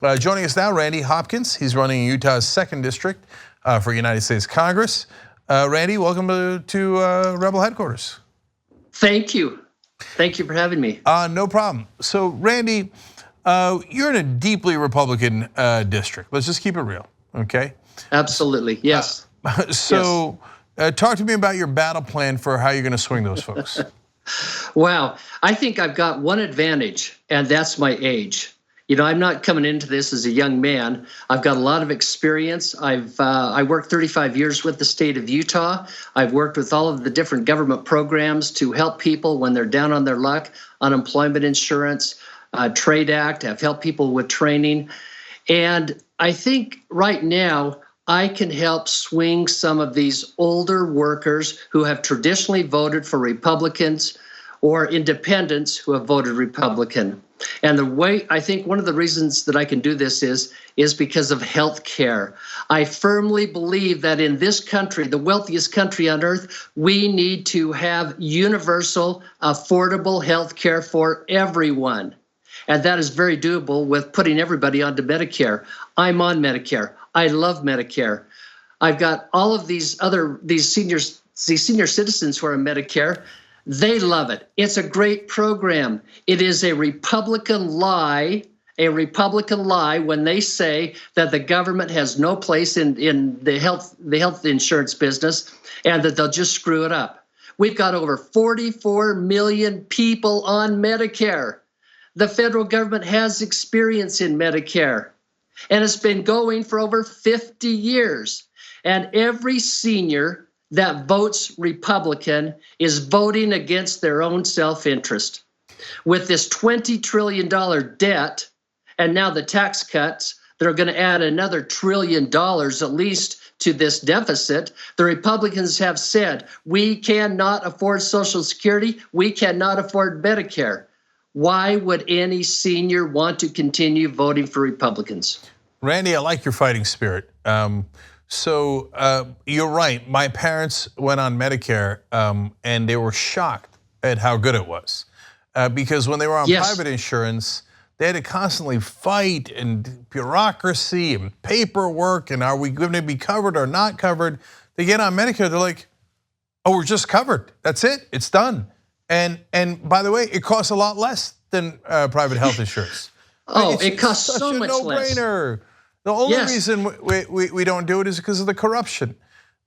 Joining us now, Randy Hopkins. He's running Utah's 2nd District for United States Congress. Randy, welcome to Rebel Headquarters. Thank you. Thank you for having me. No problem. So, Randy, you're in a deeply Republican district. Let's just keep it real, okay? Absolutely, yes. So, talk to me about your battle plan for how you're going to swing those folks. Wow, I think I've got one advantage, and that's my age. You know, I'm not coming into this as a young man. I've got a lot of experience. I worked 35 years with the state of Utah. I've worked with all of the different government programs to help people when they're down on their luck, unemployment insurance, Trade Act. I've helped people with training. And I think right now, I can help swing some of these older workers who have traditionally voted for Republicans or independents who have voted Republican. And the way, I think one of the reasons that I can do this is because of health care. I firmly believe that in this country, the wealthiest country on earth, we need to have universal, affordable health care for everyone. And that is very doable with putting everybody onto Medicare. I'm on Medicare. I love Medicare. I've got all of these senior citizens who are on Medicare. They love it. It's a great program. It is a Republican lie when they say that the government has no place in the health insurance business and that they'll just screw it up. We've got over 44 million people on Medicare. The federal government has experience in Medicare, and it's been going for over 50 years. And every senior that votes Republican is voting against their own self-interest. With this $20 trillion debt, and now the tax cuts, they're going to add another $1 trillion at least to this deficit. The Republicans have said, we cannot afford Social Security, we cannot afford Medicare. Why would any senior want to continue voting for Republicans? Randy, I like your fighting spirit. So you're right. My parents went on Medicare and they were shocked at how good it was. Because when they were on private insurance, they had to constantly fight and bureaucracy and paperwork and are we going to be covered or not covered? They get on Medicare, they're like, oh, we're just covered. That's it, it's done. And by the way, it costs a lot less than private health insurance. It costs so much less. No-brainer. The only reason we don't do it is because of the corruption.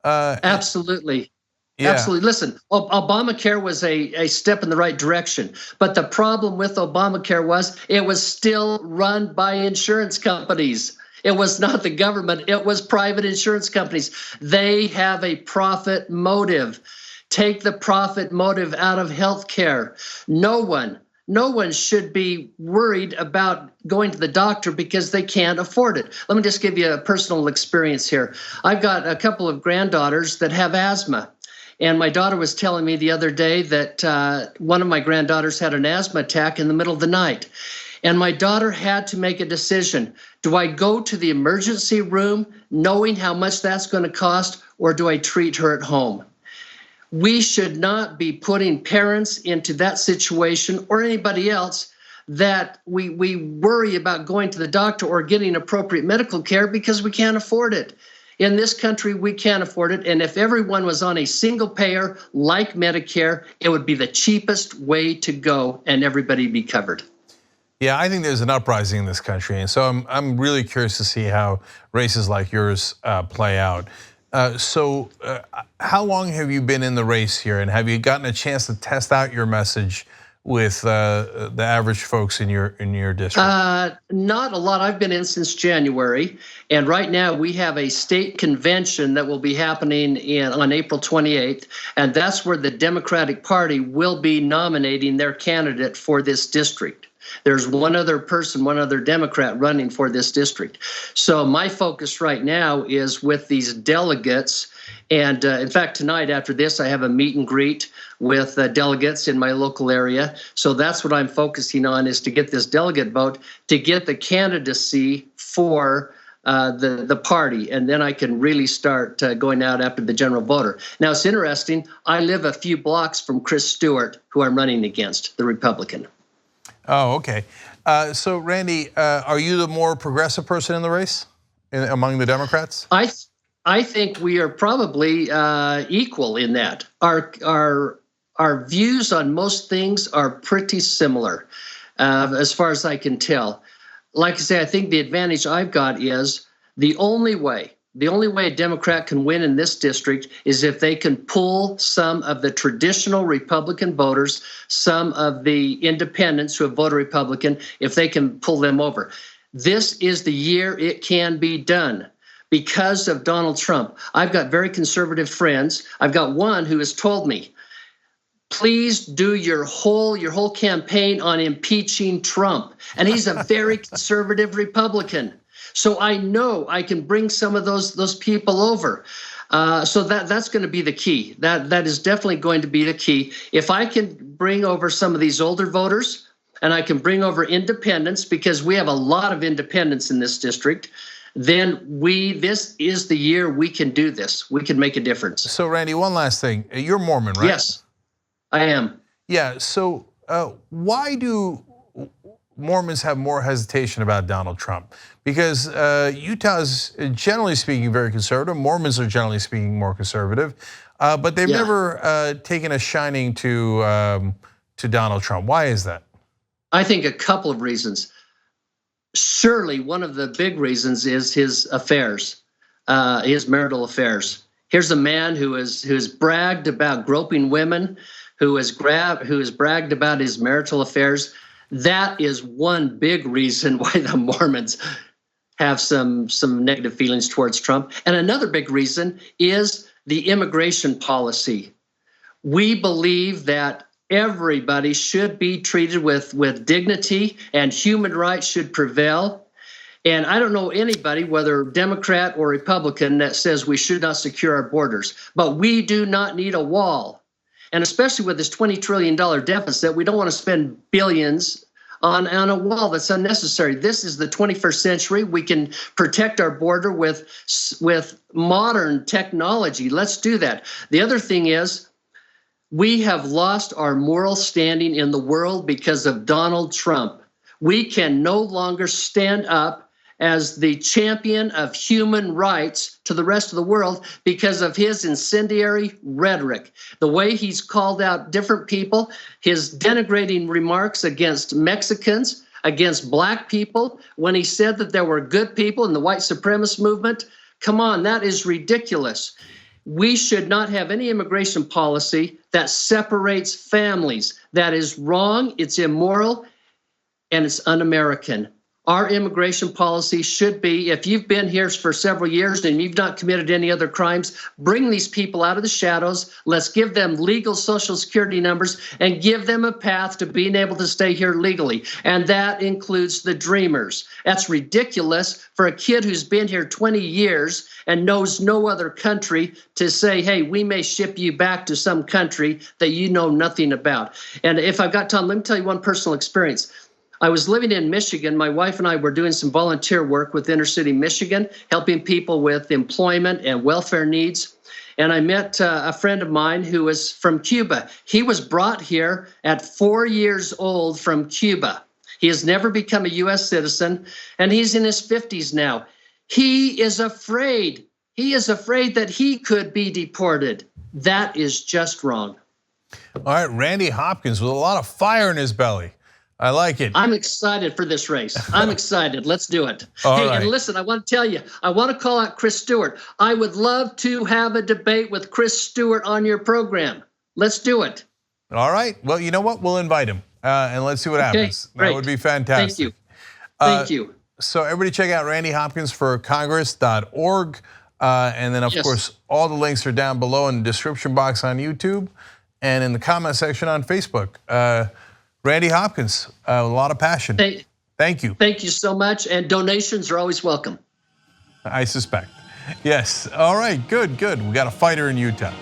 Absolutely. Absolutely. Listen, Obamacare was a step in the right direction. But the problem with Obamacare was it was still run by insurance companies. It was not the government. It was private insurance companies. They have a profit motive. Take the profit motive out of healthcare. No one should be worried about going to the doctor because they can't afford it. Let me just give you a personal experience here. I've got a couple of granddaughters that have asthma. And my daughter was telling me the other day that one of my granddaughters had an asthma attack in the middle of the night. And my daughter had to make a decision. Do I go to the emergency room knowing how much that's going to cost, or do I treat her at home? We should not be putting parents into that situation or anybody else that we worry about going to the doctor or getting appropriate medical care because we can't afford it. In this country, we can't afford it. And if everyone was on a single payer like Medicare, it would be the cheapest way to go and everybody be covered. Yeah, I think there's an uprising in this country. And so I'm really curious to see how races like yours play out. So how long have you been in the race here, and have you gotten a chance to test out your message with the average folks in your district? Not a lot. I've been in since January, and right now we have a state convention that will be happening on April 28th, and that's where the Democratic Party will be nominating their candidate for this district. There's one other person, one other Democrat running for this district. So my focus right now is with these delegates. And in fact, tonight after this, I have a meet and greet with delegates in my local area. So that's what I'm focusing on, is to get this delegate vote, to get the candidacy for the party, and then I can really start going out after the general voter. Now, it's interesting. I live a few blocks from Chris Stewart, who I'm running against, the Republican. Oh, okay. So Randy, are you the more progressive person in the race among the Democrats? I think we are probably equal in that. Our views on most things are pretty similar, as far as I can tell. Like I say, I think the advantage I've got is the only way a Democrat can win in this district is if they can pull some of the traditional Republican voters, some of the independents who have voted Republican, if they can pull them over. This is the year it can be done. Because of Donald Trump. I've got very conservative friends. I've got one who has told me, please do your whole campaign on impeaching Trump. And he's a very conservative Republican. So I know I can bring some of those people over. So that's going to be the key. That is definitely going to be the key. If I can bring over some of these older voters, and I can bring over independents, because we have a lot of independents in this district, then this is the year we can do this. We can make a difference. So Randy, one last thing. You're Mormon, right? Yes, I am. Yeah, so why do Mormons have more hesitation about Donald Trump? Because Utah is, generally speaking, very conservative. Mormons are generally speaking more conservative, but they've never taken a shining to Donald Trump. Why is that? I think a couple of reasons. Surely one of the big reasons is his affairs, his marital affairs. Here's a man who has bragged about groping women, who has bragged about his marital affairs. That is one big reason why the Mormons have some negative feelings towards Trump. And another big reason is the immigration policy. We believe that everybody should be treated with dignity, and human rights should prevail. And I don't know anybody, whether Democrat or Republican, that says we should not secure our borders. But we do not need a wall. And especially with this $20 trillion deficit, we don't want to spend billions on a wall that's unnecessary. This is the 21st century. We can protect our border with modern technology. Let's do that. The other thing is, we have lost our moral standing in the world because of Donald Trump. We can no longer stand up as the champion of human rights to the rest of the world because of his incendiary rhetoric. The way he's called out different people, his denigrating remarks against Mexicans, against black people, when he said that there were good people in the white supremacist movement. Come on, that is ridiculous. We should not have any immigration policy that separates families. That is wrong, it's immoral, and it's un-American. Our immigration policy should be, if you've been here for several years and you've not committed any other crimes, bring these people out of the shadows. Let's give them legal Social Security numbers and give them a path to being able to stay here legally. And that includes the dreamers. That's ridiculous for a kid who's been here 20 years and knows no other country to say, hey, we may ship you back to some country that you know nothing about. And if I've got time, let me tell you one personal experience. I was living in Michigan. My wife and I were doing some volunteer work with inner city Michigan, helping people with employment and welfare needs. And I met a friend of mine who was from Cuba. He was brought here at 4 years old from Cuba. He has never become a U.S. citizen, and he's in his 50s now. He is afraid. He is afraid that he could be deported. That is just wrong. All right, Randy Hopkins with a lot of fire in his belly. I like it. I'm excited for this race. I'm excited. Let's do it. All right. And listen, I want to tell you, I want to call out Chris Stewart. I would love to have a debate with Chris Stewart on your program. Let's do it. All right. Well, you know what? We'll invite him and let's see what happens. Great. That would be fantastic. Thank you. Thank you. So everybody check out randyhopkinsforcongress.org. And then, of course, all the links are down below in the description box on YouTube and in the comment section on Facebook. Randy Hopkins, a lot of passion. Thank you. Thank you so much. And donations are always welcome. I suspect. Yes. All right. Good. We got a fighter in Utah.